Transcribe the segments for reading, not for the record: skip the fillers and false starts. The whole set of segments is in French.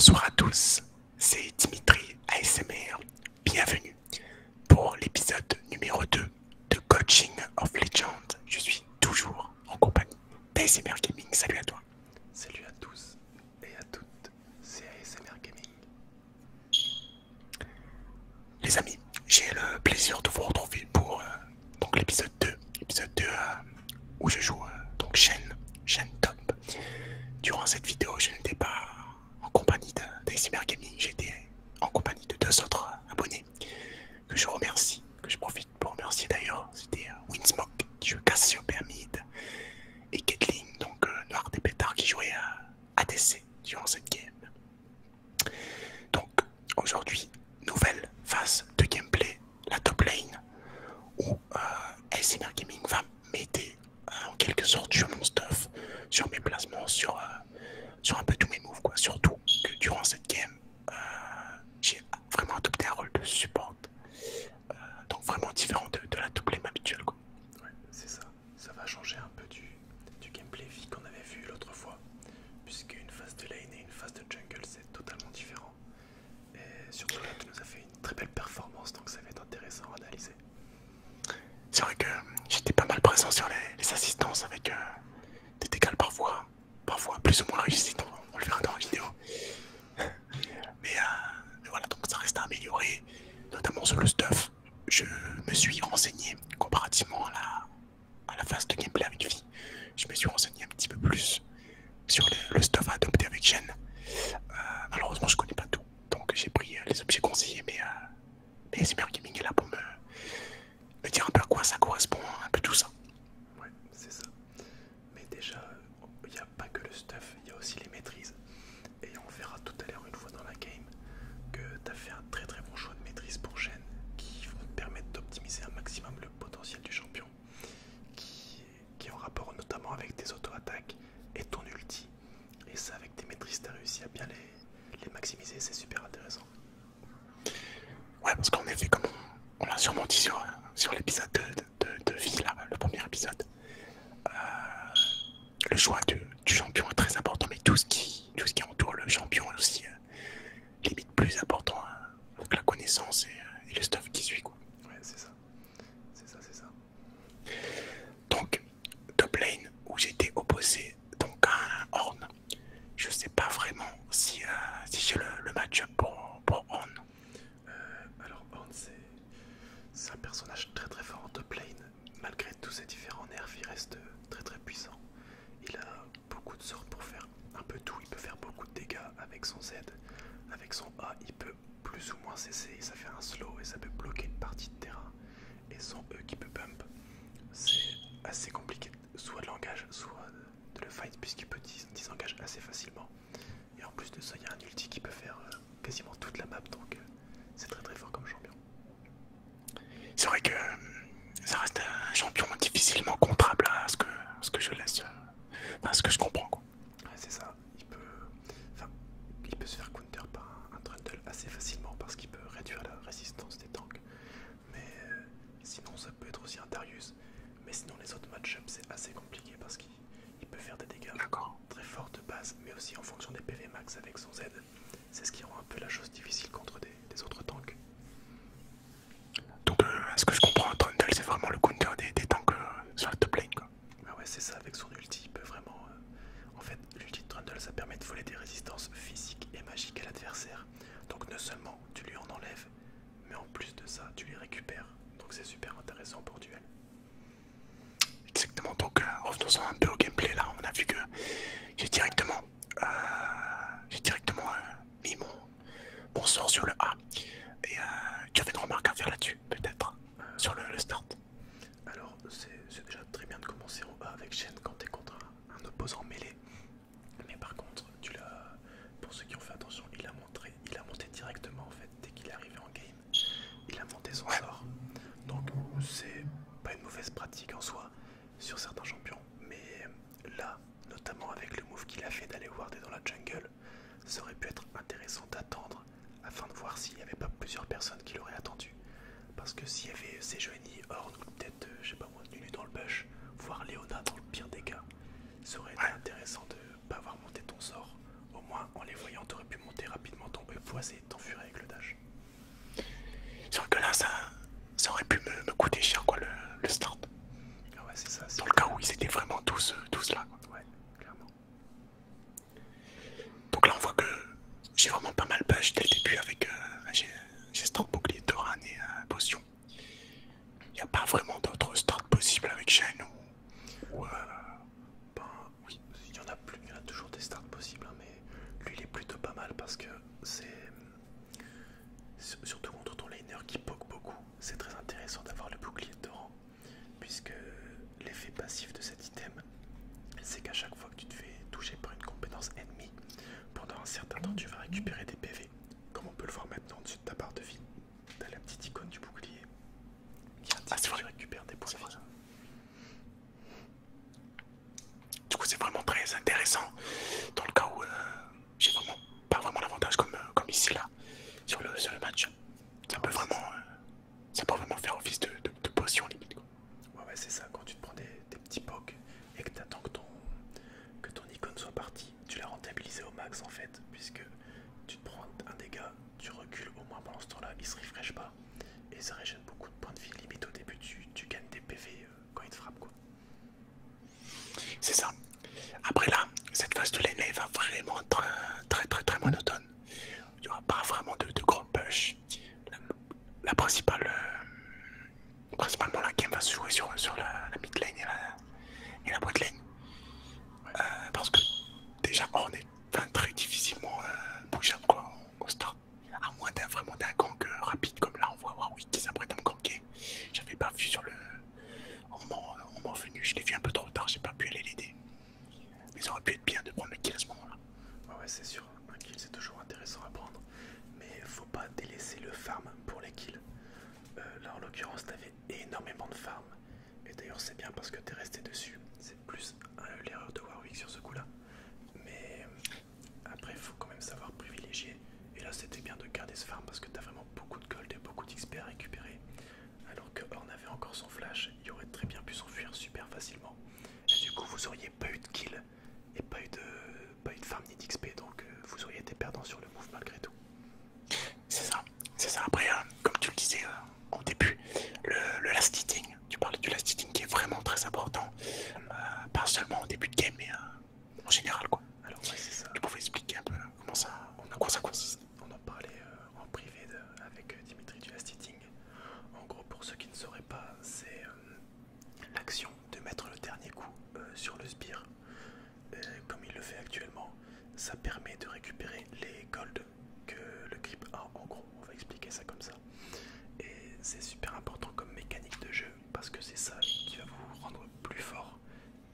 Bonsoir à tous, c'est Dimitri ASMR. Bienvenue pour l'épisode numéro 2 de Coaching of Legend. Je suis toujours en compagnie d'ASMR Gaming. Salut à toi. Salut à tous et à toutes, c'est ASMR Gaming. Les amis, j'ai le plaisir de vous retrouver pour donc l'épisode 2. L'épisode 2 où je joue donc Shen Top. Durant cette vidéo, je n'étais pas en compagnie d'ASMR Gaming, j'étais en compagnie de deux autres abonnés que je remercie, que je profite pour remercier d'ailleurs. C'était Winsmoke qui joue Cassio Pyramide et Gatling, donc Noir des Pétards qui jouait à ADC durant cette game. Donc aujourd'hui, nouvelle phase de gameplay, la top lane, où ASMR Gaming va m'aider en quelque sorte sur mon stuff, sur mes placements, sur un peu tous mes moves quoi. Surtout que durant cette game, j'ai vraiment adopté un rôle de support, donc vraiment différent de la top lane habituelle quoi. Ouais, c'est ça. Ça va changer un peu du gameplay vie qu'on avait vu l'autre fois. Puisque une phase de lane et une phase de jungle, c'est totalement différent. Et surtout là, tu nous as fait une très belle performance, donc ça va être intéressant à analyser. C'est vrai que j'étais pas mal présent sur les assistances avec des dégâts parfois plus ou moins réussis, on le verra dans la vidéo. Mais voilà, donc ça reste à améliorer, notamment sur le stuff. Je me suis renseigné comparativement à la phase de gameplay avec Vi. Je me suis renseigné un petit peu plus sur le stuff à adopter avec Shen. Malheureusement, je connais pas tout, donc j'ai pris les objets conseillés, mais SMR Gaming est là pour me dire un peu à quoi ça correspond, un peu tout ça. Ouais, c'est ça. Mais déjà, il n'y a pas que le stuff, il y a aussi les maîtrises. Et on verra tout à l'heure une fois dans la game que tu as fait un très très bon choix de maîtrise pour Shen qui vont te permettre d'optimiser un maximum le potentiel du champion qui est en rapport notamment avec tes auto-attaques et ton ulti. Et ça, avec tes maîtrises, tu as réussi à bien les maximiser, c'est super intéressant. Ouais, parce qu'en effet, comme on l'a sûrement dit sur l'épisode de vie, là, le premier épisode, le choix du champion est très important, mais tout ce qui entoure le champion est aussi limite plus important. Donc la connaissance et le stuff qui suit, quoi. Ouais, c'est ça. C'est ça, c'est ça. Donc, top lane où j'étais opposé donc à un Horn. Je sais pas vraiment si j'ai le match-up pour Horn. Alors Horn, c'est un personnage très très fort en top lane. Malgré tous ses différents nerfs, il reste très très puissant. Il a beaucoup de sorts pour faire un peu tout. Il peut faire beaucoup de dégâts avec son Z. Avec son A, il peut plus ou moins cesser. Ça fait un slow et ça peut bloquer une partie de terrain. Et son E qui peut bump. C'est assez compliqué. Soit de l'engage, soit de le fight, puisqu'il peut disengage assez facilement. Et en plus de ça, il y a un ulti qui peut faire quasiment toute la map. Donc c'est très très fort comme champion. C'est vrai que ça reste un champion difficilement contrable à ce que je laisse, à ce que je comprends, quoi. Ouais, c'est ça. Il peut se faire counter par un Trundle assez facilement parce qu'il peut réduire la résistance des tanks. Mais sinon, ça peut être aussi un Darius. Mais sinon, les autres match-ups, c'est assez compliqué parce qu'il peut faire des dégâts très forts de base, mais aussi en fonction des PV max avec son Z. C'est ce qui rend un peu la chose difficile contre des autres tanks. Donc, à ce que je comprends, Trundle, c'est vraiment le counter des tanks sur la top lane, quoi. Ah ouais, c'est ça, avec son ulti, il peut vraiment... En fait, l'ulti de Trundle, ça permet de voler des résistances physiques et magiques à l'adversaire. Donc non seulement tu lui en enlèves, mais en plus de ça, tu les récupères. Donc c'est super intéressant pour duel. Exactement, donc revenons un peu au gameplay là. On a vu que j'ai directement, mis mon sort sur le A. Et tu avais une remarque à faire là-dessus, peut-être, sur le start. Alors, c'est déjà très bien de commencer en A avec Shen quand t'es contre un opposant mêlé. Mais par contre, pour ceux qui ont fait attention, il a monté directement en fait dès qu'il est arrivé en game. Il a monté son sort. Donc c'est pas une mauvaise pratique en soi sur certains champions. Mais là, notamment avec le move qu'il a fait d'aller warder dans la jungle, ça aurait pu être intéressant d'attendre afin de voir s'il n'y avait pas plusieurs personnes qui l'auraient attendu. Parce que s'il y avait Sejuani, Horn ou peut-être, je sais pas moi, Nunu dans le bush, voire Léona dans le pire des cas, ça aurait été intéressant de pas avoir monté ton sort. Au moins en les voyant, t'aurais pu monter rapidement faut essayer de t'enfuir avec le dash. C'est vrai que là, ça aurait pu me coûter cher, quoi, le start. Ah ouais, c'est ça. Dans le cas où ils étaient vraiment tous là, quoi. Ouais, clairement. Donc là, on voit que j'ai vraiment pas mal push dès le début avec... j'ai start bouclier de Doran et potion. Il n'y a pas vraiment d'autres starts possibles avec Shen ou Ben oui, il y en a plus, il y en a toujours des starts possibles, hein, mais lui il est plutôt pas mal parce que c'est... Surtout contre ton laner qui poke beaucoup, c'est très intéressant d'avoir le bouclier de Doran, puisque l'effet passif de cet item, c'est qu'à chaque fois que tu te fais toucher par une compétence ennemie, pendant un certain temps tu vas récupérer des PV, comme on peut le voir maintenant au-dessus de ta barre de vie. T'as la petite icône du bouclier qui indique que tu récupères des points de vie. Du coup, c'est vraiment très intéressant dans le cas où j'ai vraiment pas vraiment l'avantage comme ici là sur le match. Ça peut vraiment faire office de potion limite, quoi. Ouais, c'est ça, quand tu te prends des petits pokes et que tu attends que ton icône soit partie, tu l'as rentabilisé au max en fait, puisque tu te prends un dégât, tu recules au moins pendant ce temps-là, il se refresh pas et ça régène beaucoup de points de vie. Limite au début, tu gagnes des PV quand il te frappe, quoi. C'est ça. Après là, cette phase de lane va vraiment être très monotone. Il n'y aura pas vraiment de gros push. La principalement la game va se jouer sur la mid lane et la bot lane. Parce que déjà on est très difficilement bougeable, quoi, au start. À moins vraiment d'un gank rapide comme là on voit Warwick qui s'apprête à me ganker. J'avais pas vu sur le moment venu, je l'ai vu un peu trop tard, j'ai pas pu aller l'aider. Mais ça aurait pu être bien de prendre le kill à ce moment là. Ouais, c'est sûr, un kill c'est toujours intéressant à prendre, mais faut pas délaisser le farm pour les kills. Là en l'occurrence t'avais énormément de farm, et d'ailleurs c'est bien parce que t'es resté dessus, c'est plus l'erreur de Warwick sur ce coup là, mais après il faut quand même savoir privilégier, et là c'était bien de garder ce farm parce que t'as vraiment beaucoup de gold et beaucoup d'XP à récupérer, alors que Horn avait encore son flash, il aurait très bien pu s'enfuir super facilement, et du coup vous auriez pas eu de kill et pas eu de farm ni d'XP, donc vous auriez été perdant sur le move malgré tout. C'est ça. Après, comme tu le disais au début, le last hitting, tu parles du last hitting qui est vraiment très important, pas seulement au début de game, mais en général, quoi. Alors ouais, c'est ça. Tu pouvais expliquer un peu comment ça, à quoi ça consiste. On en parlait en privé avec Dimitri du last hitting. En gros, pour ceux qui ne sauraient pas, c'est l'action de mettre le dernier coup sur le sbire, comme il le fait actuellement. Ça permet de récupérer les golds que le grip a. En gros, on va expliquer ça comme ça. Et c'est super important comme mécanique de jeu parce que c'est ça qui va vous rendre plus fort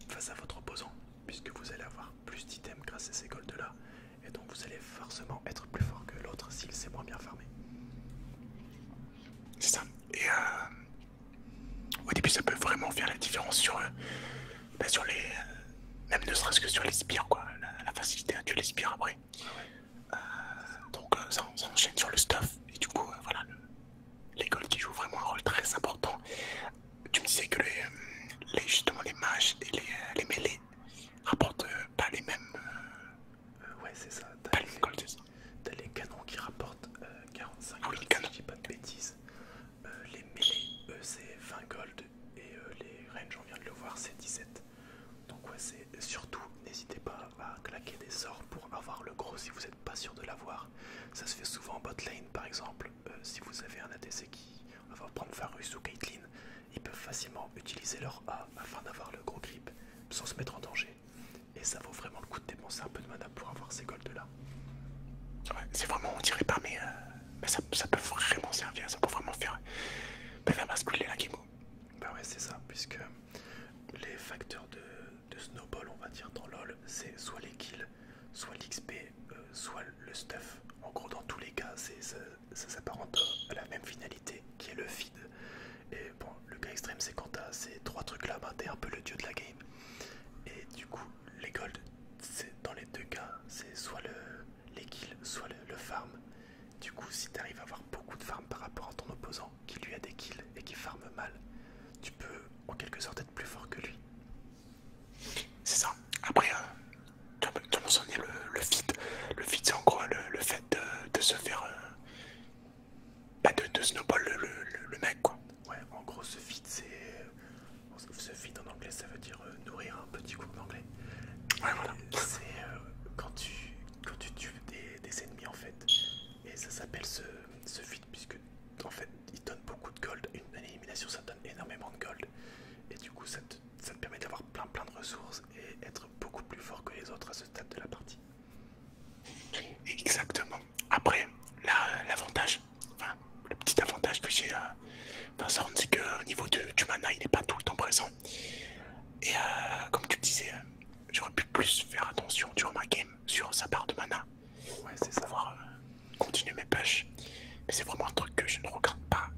face à votre opposant, puisque vous allez avoir plus d'items grâce à ces golds là, et donc vous allez forcément être plus fort que l'autre s'il s'est moins bien farmé. C'est ça. Et au début, ça peut vraiment faire la différence sur les. Même ne serait-ce que sur les spires, quoi. La facilité à tuer les spires après. Donc ça enchaîne sur le stuff. Et du coup, voilà, les golds qui jouent vraiment un rôle très important. Tu me disais que justement les mages et les mêlées rapportent pas les mêmes. Ouais, c'est ça. Pas les mêmes golds, c'est ça. T'as les canons qui rapportent 45 Ah oui, gold, les canons. si je dis pas de bêtises. Les mêlées, eux, c'est 20 gold. Et les ranges, on vient de le voir, c'est 17. Donc ouais, c'est surtout, n'hésitez pas à claquer des sorts pour avoir le gros si vous n'êtes pas sûr de l'avoir. Ça se fait souvent en bot lane, par exemple. Si vous avez un ADC qui va prendre Varus ou Caitlyn, ils peuvent facilement utiliser leur A afin d'avoir le gros grip sans se mettre en danger. Et ça vaut vraiment le coup de dépenser un peu de mana pour avoir ces golds là. Ouais, c'est vraiment, on dirait pas, mais ça peut vraiment servir, ça peut vraiment faire basculer la game. Bah ouais, c'est ça, puisque les facteurs de snowball, on va dire, dans LoL, c'est soit les kills, soit l'XP, soit le stuff. En gros, dans tous les cas, ça s'apparente à la même finalité, qui est le feed. Et bon, le cas extrême, c'est quand t'as ces trois trucs-là, bah, t'es un peu le dieu de la game. Et du coup, les golds, dans les deux cas, c'est soit les kills, soit le farm. Du coup, si t'arrives à avoir beaucoup de farm par rapport à ton opposant, qui lui a des kills et qui farme mal, tu peux en quelque sorte être plus fort que lui. C'est ça. Après, tu as sur sa barre de mana Ouais, pour c'est ça. pouvoir continuer mes pushs. Mais c'est vraiment un truc que je ne regarde pas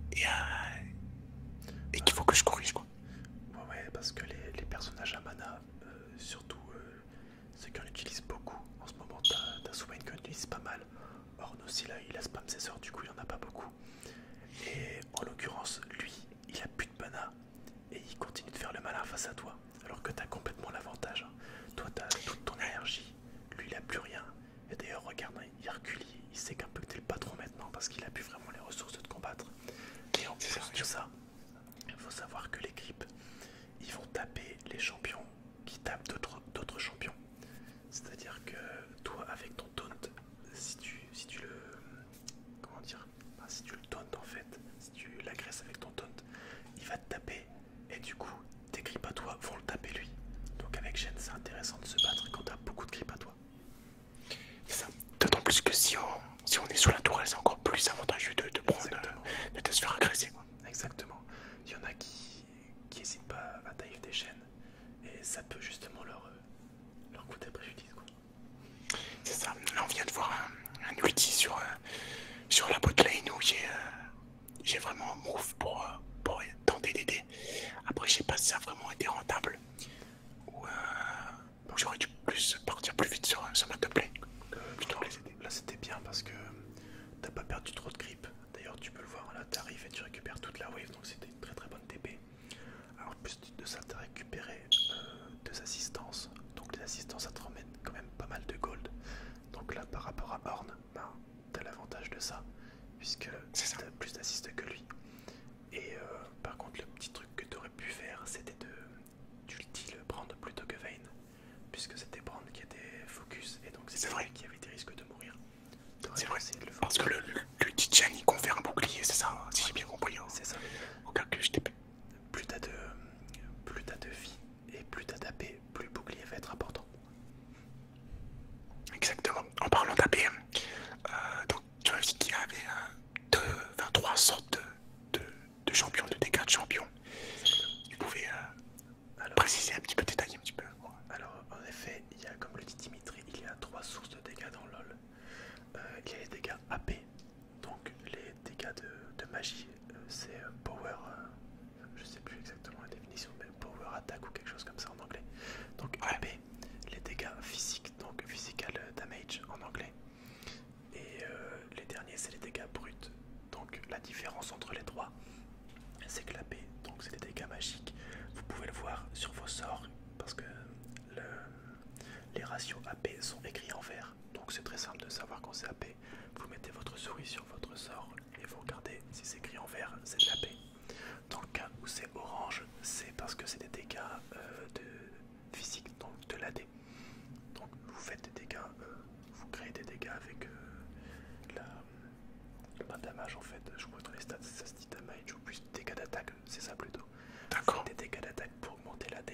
et qu'il faut que je corrige quoi. Ouais, parce que les personnages à mana, surtout ceux qui en utilisent beaucoup, en ce moment t'as Swain qui en utilise pas mal. Ornn aussi là, il a spam ses sorts, du coup il y en a pas beaucoup. Et en l'occurrence, lui, il a plus de mana et il continue de faire le malin face à toi. Alors que t'as complètement l'avantage. Hein. Toi t'as toute ton énergie, lui il a plus rien. Et d'ailleurs regarde, hein, il recule, il sait qu'un peu que t'es le patron maintenant parce qu'il a plus vraiment les ressources de te combattre. Et en plus de ça, il faut savoir que les creeps, ils vont taper les champions qui tapent d'autres champions. C'est-à-dire que toi, avec ton taunt, si tu le... Comment dire, si tu le tauntes en fait, si tu l'agresses avec ton taunt, il va te taper. Et du coup, tes creeps à toi vont le taper lui. Donc avec Shen, c'est intéressant de se battre quand t'as beaucoup de creeps à toi. C'est ça. D'autant plus que si on est sur la tourelle, c'est encore plus avantageux de prendre, de se faire agresser quoi. Exactement. Il y en a qui n'hésitent pas à dive des chaînes et ça peut justement leur coûter préjudice quoi. C'est ça. Là, on vient de voir un ulti sur la bot lane où j'ai vraiment un move pour tenter d'aider. Après, je sais pas si ça a vraiment été rentable ou j'aurais dû partir plus vite sur ma top lane. Plutôt que les aider. Là c'était bien parce que t'as pas perdu trop de creep. D'ailleurs tu peux le voir, là t'arrives et tu récupères toute la wave, donc c'était une très très bonne TP. Alors en plus de ça t'as récupéré 2 assistances, donc les assistances ça te ramène quand même pas mal de gold. Donc là par rapport à Ornn, ben, t'as l'avantage de ça, puisque t'as plus d'assist que lui. Et par contre le petit truc que t'aurais pu faire c'était d'ulti le Brand plutôt que Vayne, puisque c'était Brand qui était focus et donc c'est vrai qui avait des risques de mourir. C'est vrai, parce que le Tijan il confère un bouclier, c'est ça, si j'ai bien compris. C'est ça. Au cas que je t'ai. Plus t'as de vie et plus t'as d'AP, plus le bouclier va être important. Exactement. En parlant d'AP, donc tu as dit qu'il y avait 23 sortes de champions, de dégâts de champions. Tu pouvais préciser un petit peu, détailler un petit peu. Alors en effet, il y a, comme le dit Dimitri, il y a 3 sources de dégâts dans LoL. Il y a les dégâts AP, donc les dégâts de magie, c'est power, je sais plus exactement la définition, mais power attack ou quelque chose comme ça en anglais. Donc AP, les dégâts physiques, donc physical damage en anglais. Et les derniers c'est les dégâts bruts. Donc la différence entre les trois, c'est que l'AP, donc c'est des dégâts magiques. Vous pouvez le voir sur vos sorts parce que les ratios AP sont écrits en vert. Donc c'est très simple de savoir quand c'est AP. Vous mettez votre souris sur votre sort et vous regardez si c'est écrit en vert, c'est de l'AP. Dans le cas où c'est orange, c'est parce que c'est des dégâts de physique, donc de l'AD. Donc vous faites des dégâts, vous créez des dégâts avec la damage en fait. Je crois que dans les stats ça se dit damage ou plus dégâts d'attaque, c'est ça plutôt. D'accord. Des dégâts d'attaque pour augmenter l'AD.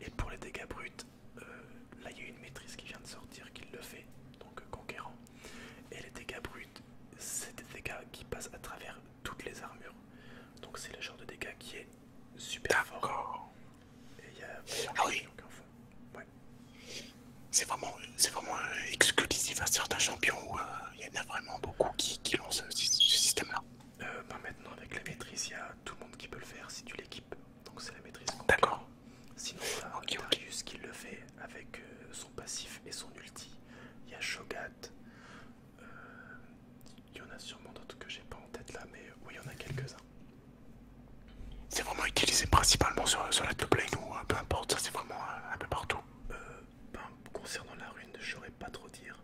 Et pour les dégâts bruts, là il y a une maîtrise qui vient de sortir qui le fait, donc conquérant. Et les dégâts bruts, c'est des dégâts qui passent à travers toutes les armures. Donc c'est le genre de dégâts qui est super fort. Et il y a ah oui. Ouais. C'est vraiment exclusif à certains champions où il y en a vraiment beaucoup qui lancent ce système-là. Maintenant avec la maîtrise, il y a tout le monde qui peut le faire si tu l'équipes. Donc c'est la maîtrise. D'accord. Sinon t'as Darius qui le fait avec son passif et son ulti. Il y a Shogat. Il y en a sûrement d'autres que j'ai pas en tête là, mais oui, il y en a quelques-uns. C'est vraiment utilisé principalement sur la top lane ou peu importe, ça c'est vraiment un peu partout. Concernant la rune, je saurais pas trop dire.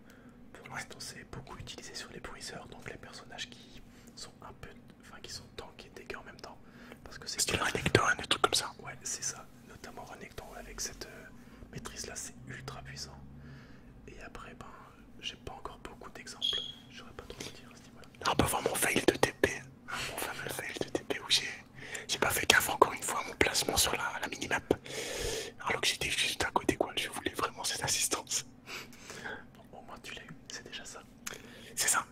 Pour l'instant, c'est beaucoup utilisé sur les bruiseurs, donc les personnages qui sont un peu, enfin qui sont tank et dégâts en même temps, parce que c'est style Renekton, des trucs comme ça. Ouais, c'est ça. Notamment Renekton avec cette maîtrise là, c'est ultra puissant. Et après, j'ai pas encore beaucoup d'exemples. Je saurais pas trop dire à ce niveau-là. On peut voir mon fail de TP, mon fameux fail de TP où j'ai pas fait gaffe encore une fois à mon placement sur la minimap. Alors que j'étais juste à côté quoi, je voulais vraiment cette assistance. Au moins tu l'as eu, c'est déjà ça. C'est ça.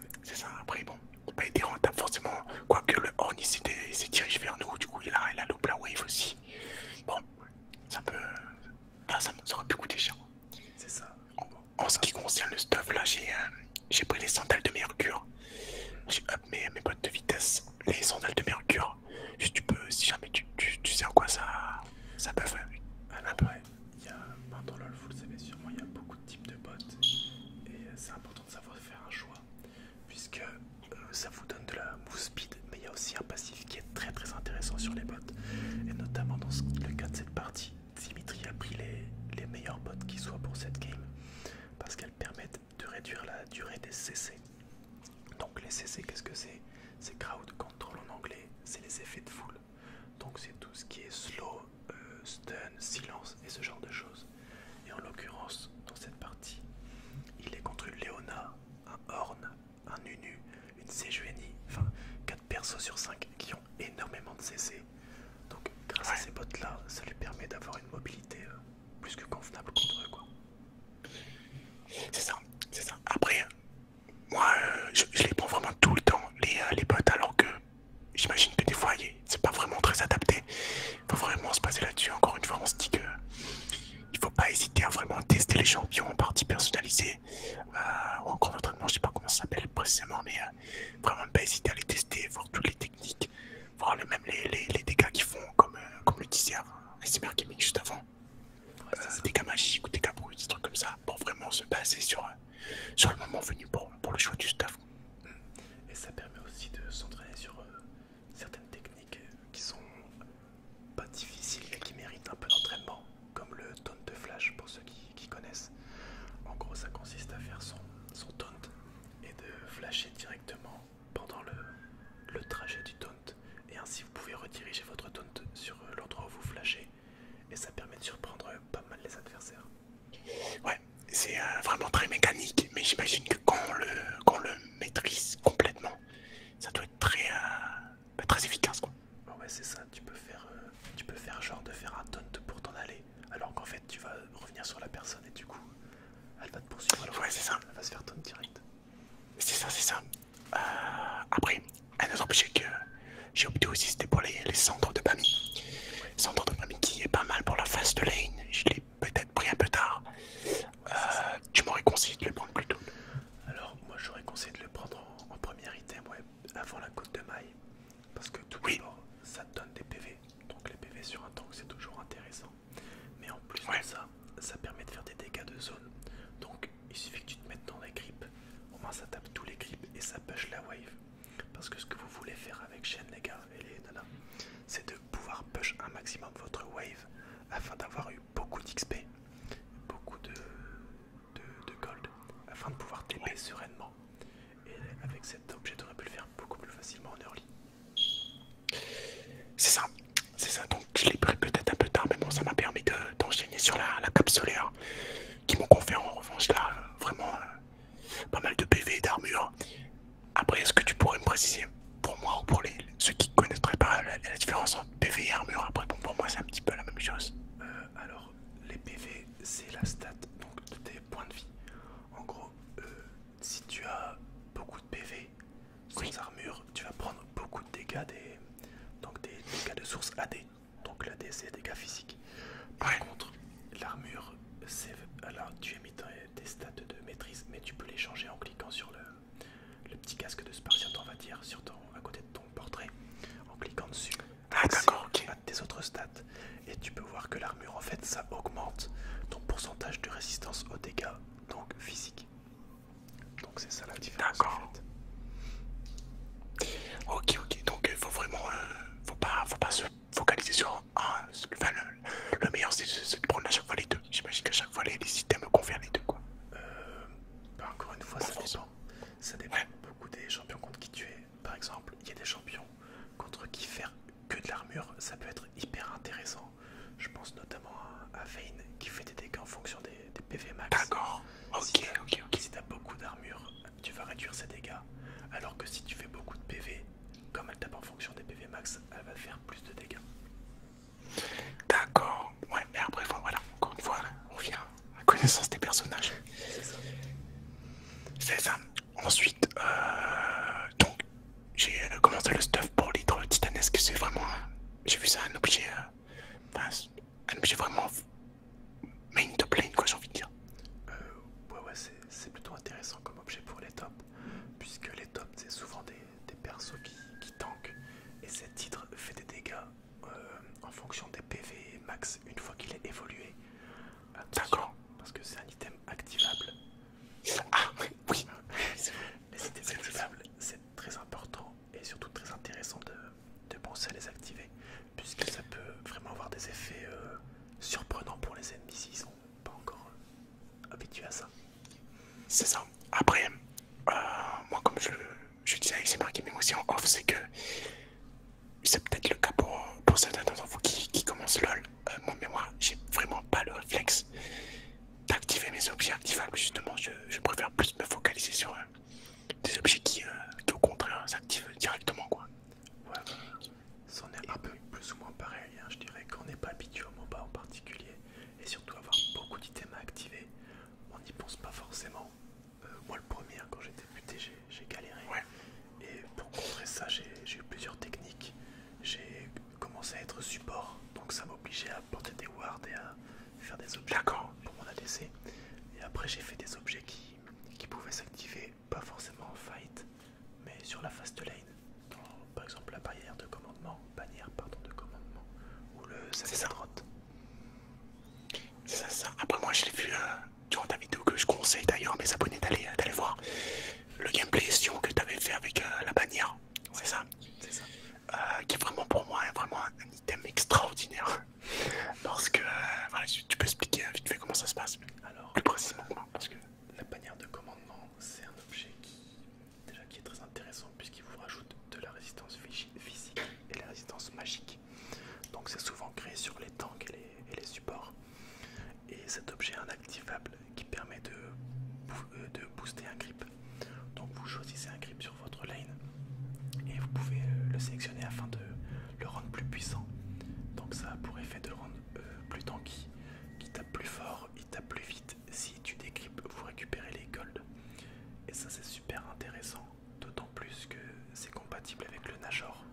Après bon, il n'a pas été rentable forcément. Quoique le Ornn il s'est dirigé vers nous, du coup il a loupé la wave aussi. Bon, ça peut. Là ça aurait pu coûter cher. C'est ça. En ce qui concerne le stuff là, j'ai pris les sandales de Mercure. J'ai up mes bottes de vitesse, les sandales de Mercure. Juste tu peux, si jamais tu sais en quoi ça peut faire. Alors ouais, il y a, dans LoL, vous le savez sûrement, il y a beaucoup de types de bots. Et c'est important de savoir faire un choix. Puisque ça vous donne de la move speed, mais il y a aussi un passif qui est très très intéressant sur les bots. Et notamment dans le cas de cette partie, Dimitri a pris les meilleurs bots qui soient pour cette game. Parce qu'elles permettent de réduire la durée des CC. Donc les CC, qu'est-ce que c'est? C'est crowd control en anglais, c'est les effets de foule. Donc c'est tout ce qui est slow, stun, silence et ce genre de choses. Et en l'occurrence, dans cette partie, il est contre une Léona, un Horn, un Nunu, une Sejuani, enfin 4 persos sur 5 qui ont énormément de CC. Donc grâce à ces bots là, ça lui permet d'avoir une mobilité plus que convenable contre eux quoi. C'est ça, c'est ça. Après, moi, je les prends vraiment tout le temps, les bots, alors que j'imagine que des fois, c'est pas vraiment très adapté. Il faut vraiment se passer là-dessus. Encore une fois, on se dit que il faut pas hésiter à vraiment tester les champions en partie personnalisée ou en cours d'entraînement, je sais pas comment ça s'appelle précisément, mais vraiment ne pas hésiter à les tester, voir toutes les techniques, voir même les dégâts qu'ils font, comme le disait SMR Gaming juste avant. Dégâts magiques ou dégâts bruts, des trucs comme ça, pour vraiment se baser sur le moment venu pour le choix du stuff. Et ça permet aussi de s'entraîner sur certaines techniques qui sont pas difficiles et qui méritent un peu d'entraînement, comme le taunt de flash pour ceux qui connaissent. En gros, ça consiste à faire son taunt et de flasher directement pendant le trajet du taunt. Et ainsi, vous pouvez rediriger votre taunt sur l'endroit où vous flashez. Et ça permet de surprendre pas mal les adversaires. Ouais, c'est vraiment très mécanique, mais j'imagine que quand on le maîtrise complètement, ça doit être très efficace quoi. Ouais, c'est ça, tu peux faire genre de faire un taunt pour t'en aller, alors qu'en fait tu vas revenir sur la personne et du coup elle va te poursuivre. Alors ouais, c'est ça. Elle va se faire taunt direct. C'est ça, c'est ça. Après, un autre objet que j'ai opté aussi, c'était pour les cendres de Bami. Ouais. Cendres de Bami qui est pas mal pour la phase de lane. Je l'ai peut-être pris un peu tard. Tu m'aurais conseillé de le prendre plus tôt. Alors, moi j'aurais conseillé de le prendre en premier item, ouais, avant la côte de maille. Parce que tout d'abord, ça te donne des PV. Donc les PV sur un tank, c'est toujours intéressant. Mais en plus de ça, ça permet de faire des dégâts de zone. Donc il suffit que tu te mettes dans les creeps. Au moins ça tape tous les creeps et ça push la wave. Parce que ce que vous voulez faire avec Shen, les gars et les nanas, c'est de pouvoir push un maximum votre wave afin d'avoir eu beaucoup d'XP, beaucoup de gold, afin de pouvoir TP sereinement. Et avec cet objet, tu aurais pu le faire beaucoup plus facilement en early. C'est ça. Donc je l'ai pris peut-être un peu tard, mais bon, ça m'a permis d'enchaîner sur la cape solaire, qui m'ont conféré en revanche là vraiment pas mal de PV et d'armure. Après, est-ce que tu pourrais me préciser pour moi ou pour ceux qui ne connaîtraient pas la différence entre PV et armure? Après, bon, pour moi, c'est un petit peu la même chose. Alors, les PV, c'est la stat donc, de tes points de vie. En gros, si tu as beaucoup de PV sans armure, tu vas prendre beaucoup de dégâts, donc des dégâts de source AD. Donc l'AD, c'est des dégâts physiques. Par contre, l'armure, c'est... Alors, tu as mis tes stats de maîtrise, mais tu peux les changer en cliquant sur le petit casque de Spartiate, on va dire, à côté de ton portrait, en cliquant dessus. Ah d'accord, ok. À tes autres stats, et tu peux voir que l'armure en fait ça augmente ton pourcentage de résistance aux dégâts, donc physique. Donc c'est ça la différence en fait. Ok, donc faut vraiment faut pas se focaliser sur le meilleur, c'est de prendre à chaque fois les deux. J'imagine qu'à chaque fois les items me confèrent les deux quoi. Bah encore une fois ça dépend beaucoup des champions contre qui tu es. Par exemple, il y a des champions contre qui faire que de l'armure, ça peut être hyper intéressant. Je pense notamment à Vayne qui fait des dégâts en fonction des PV max. D'accord, ok. Si tu as beaucoup d'armure, tu vas réduire ses dégâts. Alors que si tu fais beaucoup de PV, comme elle tape en fonction des PV max, elle va faire plus de dégâts. D'accord, ouais, mais après, voilà, encore une fois, on revient à la connaissance des personnages. C'est ça. Ensuite, donc, j'ai commencé le stuff pour l'hydre titanesque, c'est vraiment, j'ai vu ça un objet vraiment main top lane, quoi, j'ai envie de dire. Ouais, c'est plutôt c'est ça. Après, moi comme je disais avec Marc Gaming aussi en off, c'est que c'est peut-être le cas pour certains d'entre vous qui commencent LOL. Mon mémoire, j'ai vraiment pas le réflexe d'activer mes objets activables. Justement, je préfère plus me focaliser sur des objets qui au contraire s'activent directement, quoi. Ouais, bah, c'en est un peu plus ou moins pareil, hein. Je dirais qu'on n'est pas habitué au MOBA en particulier, et surtout avoir beaucoup d'items à activer, on n'y pense pas forcément. Moi le premier, hein, quand j'étais buté, j'ai galéré. Ouais. Et pour contrer ça, j'ai eu plusieurs techniques. J'ai commencé à être support, donc ça m'obligeait à porter des wards et à faire des objets pour mon ADC. Et après j'ai fait des objets qui pouvaient s'activer, pas forcément en fight, mais sur la fast lane. Par exemple la barrière de commandement, bannière pardon de commandement, ou le Sephiroth. C'est ça. Après moi je l'ai vu durant ta vidéo que je conseille d'ailleurs à mes abonnés d'aller voir le gameplay Sion que tu avais fait avec la bannière. Ouais, c'est ça. C'est ça. Qui est vraiment pour moi vraiment un item extraordinaire. Parce que voilà, tu peux expliquer vite fait comment ça se passe. Alors, plus précisément parce que la bannière de commandement, c'est un objet qui est très intéressant puisqu'il vous rajoute de la résistance physique et la résistance magique. Donc c'est souvent créé sur les tanks et les supports. Et cet objet est un activable qui permet de booster un grip. Donc vous choisissez un grip sur votre lane et vous pouvez le sélectionner afin de le rendre plus puissant. Donc ça a pour effet de le rendre plus tanky, qui tape plus fort, il tape plus vite. Si tu décryptes, vous récupérez les golds. Et ça c'est super intéressant, d'autant plus que c'est compatible avec le Najor.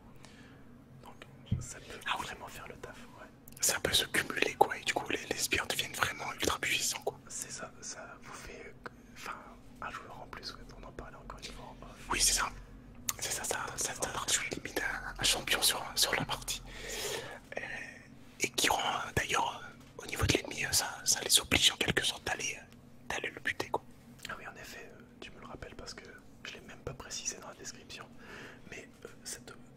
Donc ça peut vraiment faire le taf. Ouais. Ça peut se cumuler quoi, et du coup les sbires deviennent vraiment ultra puissants quoi. C'est ça, ça vous fait un joueur en plus, on en parlait encore une fois en off. Oui c'est ça. C'est ça, ça rajoute limite un champion sur la partie. Et qui rend d'ailleurs au niveau de l'ennemi, ça les oblige en quelque sorte d'aller le buter quoi. Ah oui en effet, tu me le rappelles parce que je l'ai même pas précisé dans la description. Mais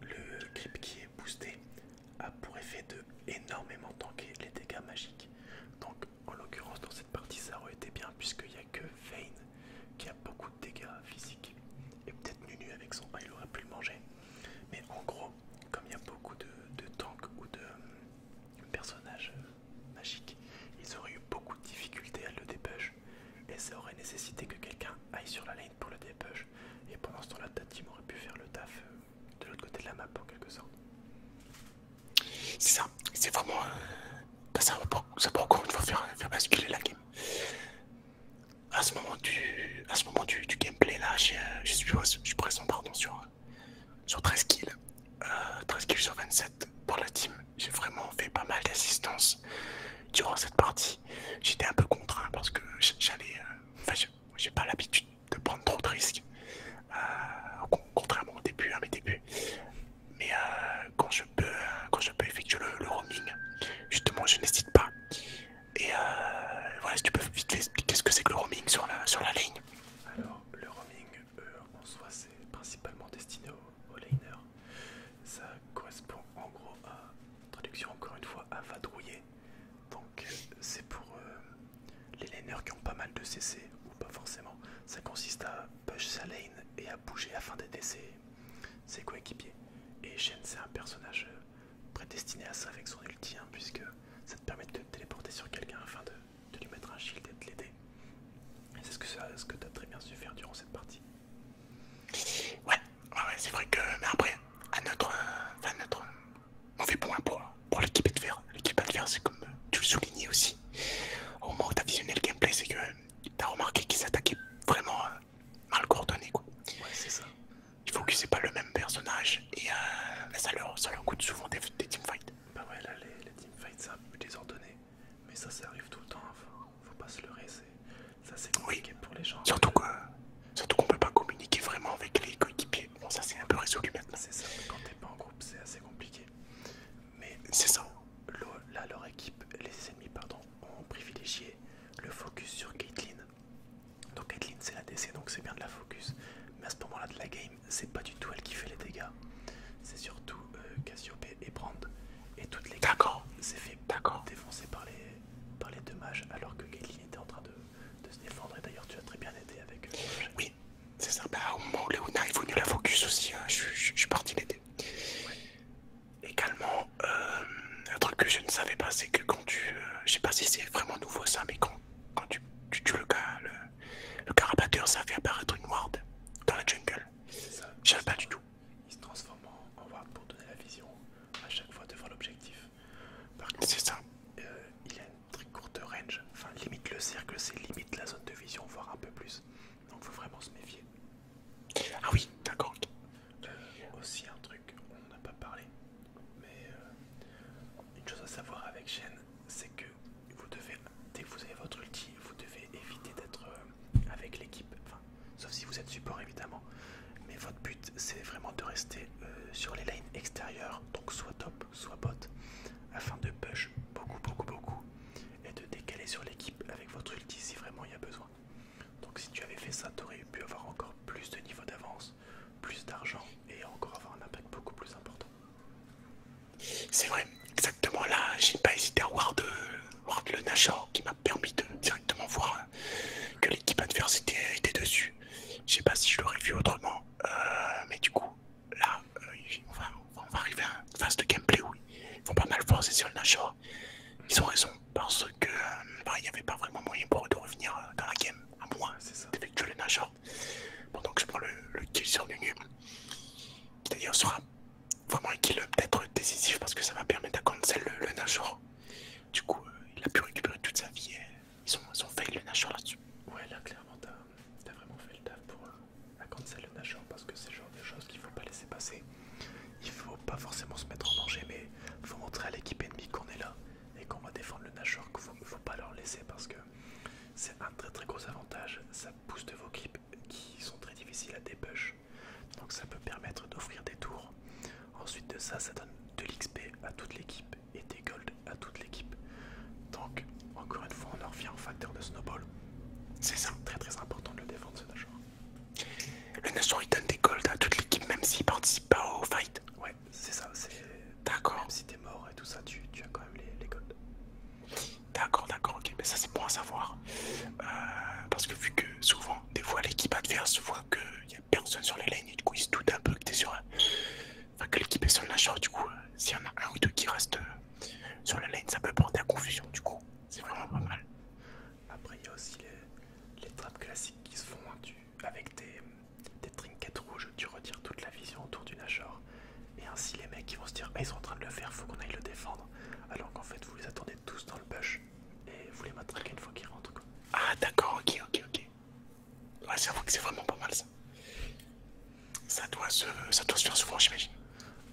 le grip qui est boosté a pour effet de énormément tanker les dégâts magiques. Donc en l'occurrence dans cette partie ça aurait été bien puisqu'il n'y a que Vayne qui a beaucoup de dégâts physiques. Et peut-être Nunu avec son 1 il aurait pu le manger. Mais en gros, comme il y a beaucoup de tanks ou de personnages magiques, ils auraient eu beaucoup de difficultés à le dépush. Et ça aurait nécessité que quelqu'un aille sur la lane pour le dépush. Et pendant ce temps-là, ta team aurait pu faire le taf de l'autre côté de la map en quelque sorte. C'est ça, c'est vraiment... ça peut encore une fois faire basculer la game. À ce moment du gameplay là, je suis présent pardon, sur 13 kills. 13 kills sur 27 pour la team. J'ai vraiment fait pas mal d'assistance durant cette partie. J'étais un peu contraint parce que j'allais... j'ai pas l'habitude de prendre trop de risques. Contrairement au début, à mes débuts. Mais quand je peux effectuer le roaming, justement je n'hésite pas. Et voilà, si tu peux vite fait expliquer ce que c'est que le roaming sur la lane. Alors le roaming en soi c'est principalement destiné aux laners. Ça correspond en gros à, traduction encore une fois, à vadrouiller. Donc c'est pour les laners qui ont pas mal de CC ou pas forcément. Ça consiste à push sa lane et à bouger afin d'aider ses coéquipiers. Et Shen c'est un personnage prédestiné à ça avec son ulti, hein, puisque ça te permet de te téléporter sur quelqu'un afin de lui mettre un shield et de l'aider. Et c'est ce que tu as très bien su faire durant cette partie. Ouais, c'est vrai que... Mais après, à notre mauvais point pour l'équipe adverse. L'équipe adverse, c'est comme tu le soulignais aussi. Au moment où tu as visionné le gameplay, c'est que tu as remarqué qu'ils s'attaquaient vraiment mal coordonnés quoi. Ouais, c'est ça. Il faut que c'est pas le même personnage et ça leur coûte souvent des teamfights. Bah ouais, là les teamfights c'est un peu désordonné, mais ça arrive tout le temps, hein. Faut pas se leurrer, ça c'est compliqué pour les gens. Surtout qu'on peut pas communiquer vraiment avec les coéquipiers. Bon ça c'est un peu résolu maintenant. C'est ça, quand t'es pas en groupe c'est assez compliqué. Mais c'est ça. Là leur équipe, les ennemis pardon, ont privilégié le focus sur Caitlyn. Donc Caitlyn c'est la DC donc c'est bien de la focus. Mais à ce moment là de la game, c'est pas du tout elle qui fait les dégâts. C'est surtout Cassiope et Brand. Et toute l'équipe s'est fait défoncer par les deux mages alors que Caitlyn était en train de se défendre. Et d'ailleurs tu as très bien aidé avec d'ailleurs ça fait apparaître une ward dans la jungle. C'est ça. Je savais pas du tout. Il se transforme en ward pour donner la vision à chaque fois devant l'objectif. Par contre, C'est ça. il a une très courte range. Enfin, limite le cercle, c'est limite la zone de vision, voire un peu plus. Donc faut vraiment se méfier. Ah oui, d'accord. Aussi un truc, on n'a pas parlé, mais une chose à savoir avec Shen, c'est que vous devez, dès que vous avez votre ulti, vous devez éviter d'être avec l'équipe, enfin, sauf si vous êtes support évidemment, mais votre but c'est vraiment de rester sur les lanes extérieures, donc soit top, soit bot, afin de push beaucoup, et de décaler sur l'équipe avec votre ulti si vraiment il y a besoin. Donc si tu avais fait ça, tu aurais pu avoir encore plus de niveau d'avance, plus d'argent et encore avoir un impact beaucoup plus important. C'est vrai, exactement là, j'ai pas hésité à ward le Nashor qui m'a permis de directement voir que l'équipe adverse était dessus. Je sais pas si je l'aurais vu autrement, mais du coup, là, on va arriver à une phase de gameplay où ils vont pas mal forcer sur le Nashor. Ils ont raison, parce que il n'y avait pas vraiment moyen pour eux de revenir dans la game, à moins d'effectuer le Nashor. Pendant que je prends le kill sur Nunu, qui d'ailleurs sera vraiment un kill peut-être décisif parce que ça va permettre à cancel le Nashor. Du coup, il a pu récupérer toute sa vie et ils ont fail le Nashor là-dessus. Ouais, là clairement t'as vraiment fait le taf pour cancel le Nashor parce que c'est le genre de choses qu'il faut pas laisser passer. Il faut pas forcément se mettre en danger, mais faut montrer à l'équipe ennemie qu'on est là et qu'on va défendre le Nashor, qu'il faut pas leur laisser parce que c'est un très gros avantage. Ça booste vos creeps qui sont très difficiles à dépush, donc ça peut permettre d'offrir des tours. Ensuite de ça, ça donne de l'XP à toute l'équipe et des gold à toute l'équipe. Donc, encore une fois, on en revient au facteur de snowball. C'est ça. Très important de le défendre ce Nashor. Le Nashor il donne des golds à toute l'équipe même s'il participe pas au fight. Ouais, c'est ça, c'est... D'accord. Même si t'es mort et tout ça, tu as quand même les golds. D'accord, ok, mais ça c'est bon à savoir. Parce que vu que souvent, des fois l'équipe adverse voit qu'il n'y a personne sur les lanes et du coup ils se doutent un peu que t'es sur... Enfin que l'équipe est sur le Nashor, du coup s'il y en a un ou deux qui restent sur la lane, ça peut porter à confusion du coup. C'est vraiment pas mal. Après il y a aussi les trappes classiques qui se font avec des trinkets rouges, tu retires toute la vision autour du Nashor. Et ainsi les mecs ils vont se dire, ah, ils sont en train de le faire, faut qu'on aille le défendre. Alors qu'en fait vous les attendez tous dans le bush et vous les matraquez une fois qu'ils rentrent quoi. Ah d'accord, ok. Ouais, c'est vrai que c'est vraiment pas mal ça. Ça doit se faire souvent j'imagine.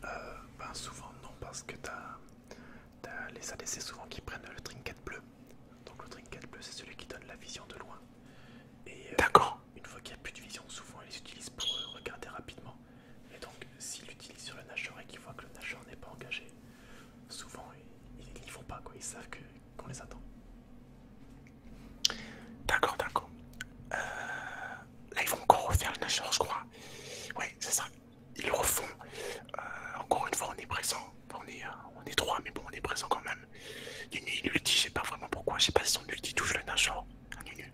Ben souvent non, parce que t'as les ADC souvent qui prennent le trinket bleu. Donc le trinket bleu c'est celui qui donne la vision de loin. Et D'accord. une fois qu'il n'y a plus de vision, souvent ils l'utilisent pour regarder rapidement. Et donc s'ils l'utilisent sur le Nashor et qu'ils voient que le Nashor n'est pas engagé, souvent ils n'y vont pas quoi, ils savent qu'on les attend. D'accord. Là ils vont encore refaire le Nashor je crois. Ouais c'est ça. Ils le refont. Encore une fois on est présent. Enfin, on est trois mais bon on est présent quand même. Nunu il ulti, je sais pas vraiment pourquoi. Je sais pas si son ulti touche le Nashor. Nunu.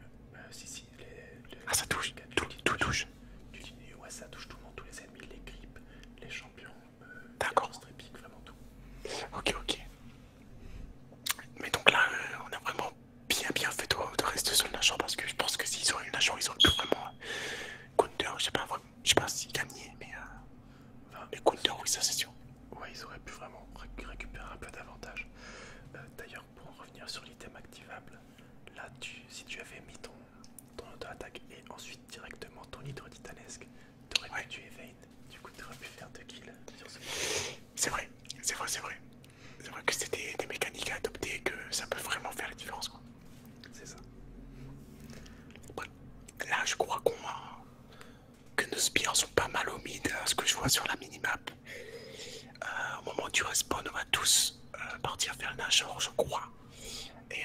Si, Ah ça touche. Tout touche. Ouais, ça touche tout le monde, tous les ennemis, les creeps, les champions, D'accord. les monstres épiques, vraiment tout. Ok. Mais donc là, on a vraiment bien fait de rester sur le Nashor parce que je pense que s'ils auraient eu le Nashor, ils auraient pu vraiment counter. Je sais pas s'ils gagnaient, mais les counter, oui, ça c'est sûr. Ouais, ils auraient pu vraiment récupérer un peu d'avantage. D'ailleurs, pour en revenir sur l'item activable, là, si tu avais mis ton auto-attaque et ensuite directement ton hydro titanesque, t'aurais pu tuer Vayne. Du coup, t'aurais pu faire 2 kills sur ce point. C'est vrai. C'est vrai que c'était des mécaniques à adopter et que ça peut vraiment faire la différence, quoi. C'est ça. Ouais. Là, je crois que nos spires sont pas mal au mid, à ce que je vois sur la minimap. Au moment du respawn, on va tous partir faire le Nashor, je crois. Et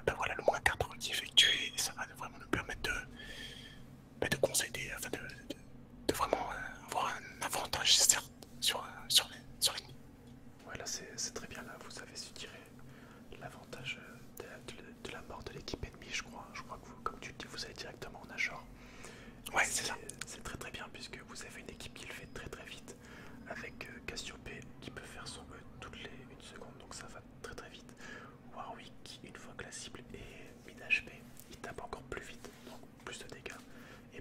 ben voilà, le moins 4 qui est effectué, ça va vraiment nous permettre de concéder, enfin de vraiment avoir un avantage, certes, sur l'ennemi. Voilà, c'est très bien là, vous avez su tirer l'avantage de la mort de l'équipe ennemie, je crois. Je crois que vous, comme tu le dis, vous allez directement en Nashor. Ouais, c'est ça. C'est très bien puisque vous avez une équipe qui le fait très vite avec Cassiopée qui peut faire son E toutes les 1 seconde, donc ça va très vite. Warwick qui, une fois que la cible est mid HP, il tape encore plus vite, donc plus de dégâts. Et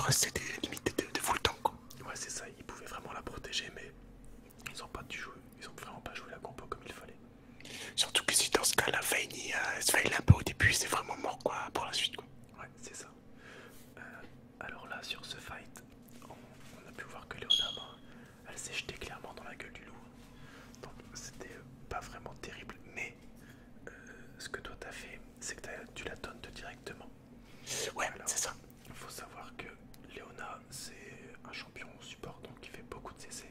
Rust c'était limite de full tank quoi. Ouais, c'est ça, ils pouvaient vraiment la protéger, mais ils ont pas dû jouer, ils ont vraiment pas joué la compo comme il fallait. Surtout que si dans ce cas la Vayne se fail un peu au début, c'est vraiment mort quoi pour la suite quoi. Ouais, c'est ça. Alors là, sur ce fight, on a pu voir que Léona, elle s'est jetée clairement dans la gueule du loup. Donc c'était pas vraiment terrible, mais ce que toi t'as fait, c'est que tu la donnes directement. Ouais, Alors, c'est ça. il faut savoir que Léona, c'est un champion support, donc il fait beaucoup de CC.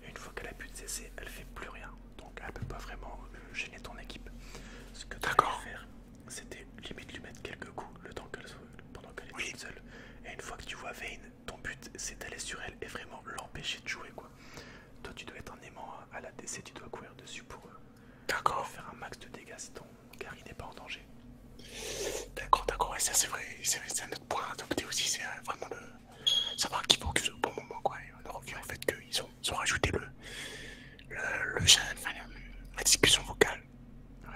Et une fois qu'elle a plus de CC, elle fait plus rien. Donc elle peut pas vraiment gêner ton équipe. Ce que tu dois faire, c'était limite lui mettre quelques coups le temps qu'elle soit, pendant qu'elle est toute seule. Et une fois que tu vois Vayne, ton but c'est d'aller sur elle et vraiment l'empêcher de jouer quoi. Toi tu dois être un aimant à la DC, tu dois courir dessus pour faire un max de dégâts si ton carry n'est pas en danger. D'accord, ouais, ça c'est vrai, c'est un autre point à adopter aussi, c'est vraiment le savoir qui focus au bon moment quoi. Et on revient au fait qu'ils ont rajouté le chat, enfin, la discussion vocale.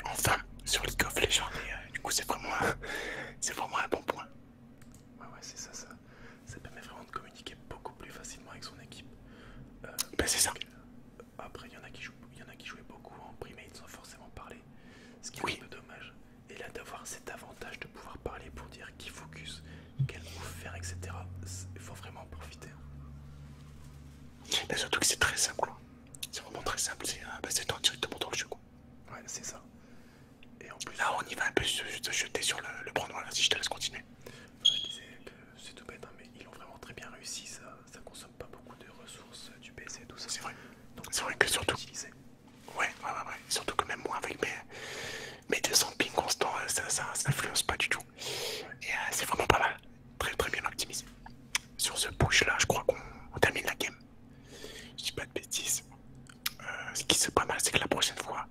Enfin, sur League of Legends, et du coup c'est vraiment un bon point. Ouais, c'est ça, ça permet vraiment de communiquer beaucoup plus facilement avec son équipe. Ben c'est ça. Après, il y en a qui jouaient beaucoup en primate sans forcément parler, ce qui est un peu dommage. Et là, d'avoir cet avantage de pouvoir parler pour dire qui focus, quel move faire, etc., il faut vraiment en profiter. Ben surtout que c'est très simple, quoi. C'est vraiment très simple, c'est dans directement dans le jeu, quoi. Ouais, c'est ça. Et en plus, là, on y va un peu se jeter sur le prendre, voilà, si je te laisse continuer. Je disais que c'est tout bête, hein, mais ils ont vraiment très bien réussi, ça consomme pas beaucoup de ressources du PC, tout ça. C'est vrai. Donc c'est vrai que surtout. Ouais. Surtout que même moi, avec mes 200 ping constants, ça influence pas du tout. Et c'est vraiment pas mal. Très très bien optimisé. Sur ce push là, je crois qu'on termine la game. Je dis pas de bêtises. Ce qui serait pas mal, c'est que la prochaine fois,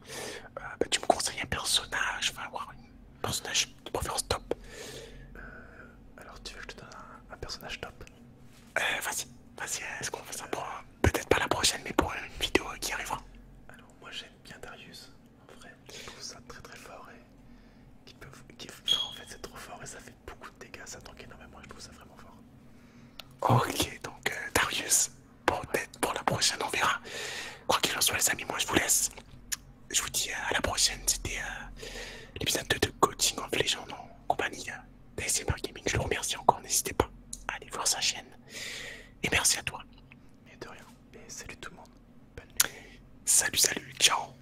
tu me conseilles un personnage, enfin avoir un personnage de préférence top. Alors tu veux que je te donne un personnage top? Vas-y, est-ce qu'on fait ça pour peut-être pas la prochaine, mais pour une vidéo qui arrivera? Alors moi j'aime bien Darius, en vrai, je trouve ça très très fort et en fait c'est trop fort et ça fait beaucoup de dégâts, ça tank énormément et je trouve ça vraiment fort. Ok, donc Darius, peut-être pour la prochaine on verra. Quoi qu'il en soit les amis, moi je vous laisse. Je vous dis à la prochaine, c'était l'épisode 2 de Coaching of Legends en compagnie d'ASMR Gaming. Je le remercie encore, n'hésitez pas à aller voir sa chaîne. Et merci à toi. Et de rien, et salut tout le monde, bonne nuit. Salut, ciao.